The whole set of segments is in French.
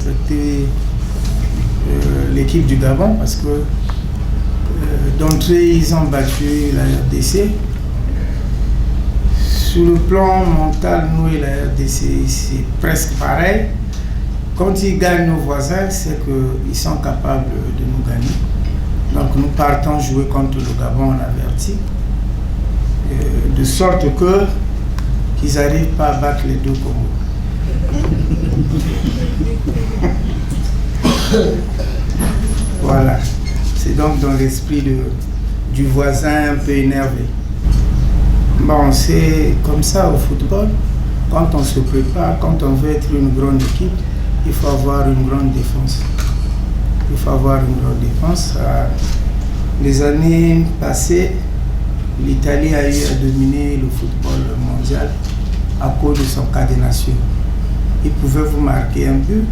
C'était l'équipe du Gabon parce que d'entrée ils ont battu la RDC. Sur le plan mental, nous et la RDC c'est presque pareil. Quand ils gagnent nos voisins, c'est qu'ils sont capables de nous gagner. Donc nous partons jouer contre le Gabon en averti, de sorte qu'ils n'arrivent pas à battre les deux Congos. Voilà, c'est donc dans l'esprit du voisin un peu énervé. Bon, c'est comme ça au football, quand on se prépare, quand on veut être une grande équipe, il faut avoir une grande défense. Il faut avoir une grande défense. Les années passées, l'Italie a eu à dominer le football mondial à cause de son carénation. Il pouvait vous marquer un but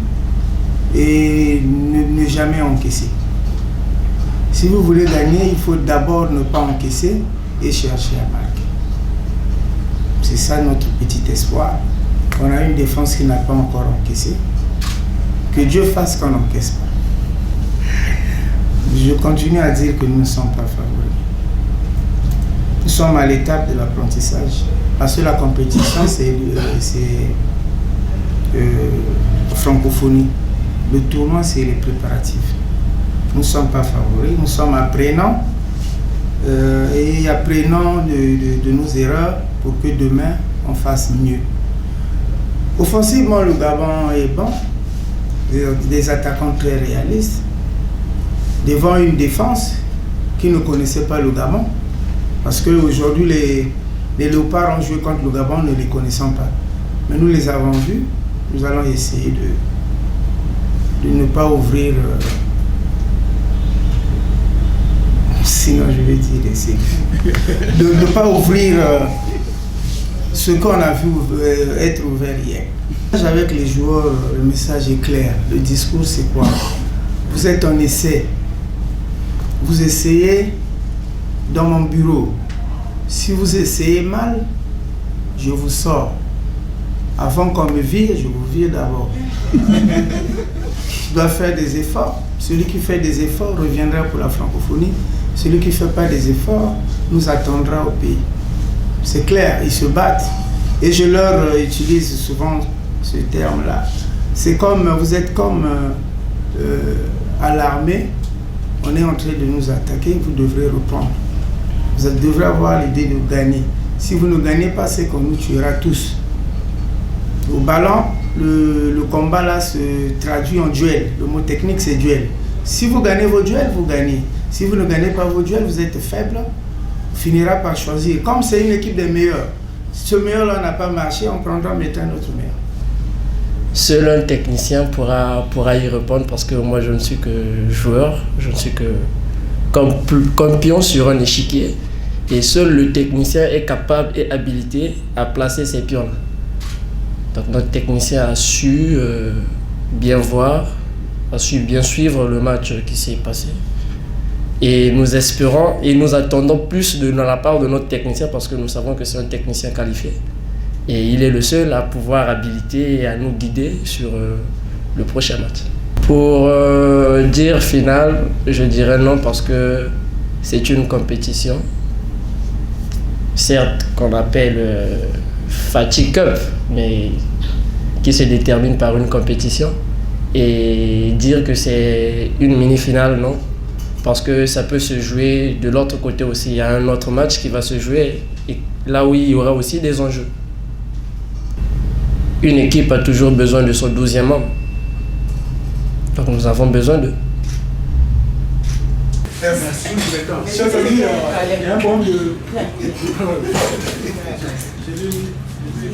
et ne jamais encaisser. Si vous voulez gagner, il faut d'abord ne pas encaisser et chercher à marquer. C'est ça notre petit espoir. On a une défense qui n'a pas encore encaissé. Que Dieu fasse qu'on n'encaisse pas. Je continue à dire que nous ne sommes pas favoris. Nous sommes à l'étape de l'apprentissage. Parce que la compétition, c'est francophonie. Le tournoi, c'est les préparatifs. Nous ne sommes pas favoris, nous sommes apprenants et apprenants de nos erreurs pour que demain, on fasse mieux. Offensivement, le Gabon est bon, des attaquants très réalistes, devant une défense qui ne connaissait pas le Gabon, parce qu'aujourd'hui, les Léopards ont joué contre le Gabon, ne les connaissant pas. Mais nous les avons vus, nous allons essayer de ne pas ouvrir, sinon je vais dire essayer, de ne pas ouvrir ce qu'on a vu être ouvert hier. Avec les joueurs, le message est clair, le discours c'est quoi? Vous êtes en essai, vous essayez dans mon bureau. Si vous essayez mal, je vous sors. Avant qu'on me vire, je vous vire d'abord. Je dois faire des efforts. Celui qui fait des efforts reviendra pour la francophonie. Celui qui ne fait pas des efforts nous attendra au pays. C'est clair, ils se battent. Et je leur utilise souvent ce terme-là. C'est comme, vous êtes comme à l'armée, on est en train de nous attaquer, vous devrez reprendre. Vous devrez avoir l'idée de gagner. Si vous ne gagnez pas, c'est qu'on nous tuera tous. Au ballon, le combat là se traduit en duel. Le mot technique, c'est duel. Si vous gagnez vos duels, vous gagnez. Si vous ne gagnez pas vos duels, vous êtes faible, on finira par choisir. Comme c'est une équipe des meilleurs, si ce meilleur-là n'a pas marché, on prendra maintenant un autre meilleur. Seul un technicien pourra y répondre parce que moi je ne suis que joueur, je ne suis que comme pion sur un échiquier. Et seul le technicien est capable et habilité à placer ces pions-là. Donc notre technicien a su bien voir, a su bien suivre le match qui s'est passé. Et nous espérons et nous attendons plus de la part de notre technicien parce que nous savons que c'est un technicien qualifié. Et il est le seul à pouvoir habiliter et à nous guider sur le prochain match. Pour dire final, je dirais non parce que c'est une compétition. Certes qu'on appelle Fatigue Cup, mais qui se détermine par une compétition. Et dire que c'est une mini-finale, non. Parce que ça peut se jouer de l'autre côté aussi. Il y a un autre match qui va se jouer et là où il y aura aussi des enjeux. Une équipe a toujours besoin de son 12e membre. Donc nous avons besoin d'eux. Merci. Chers amis, il y a un bon de...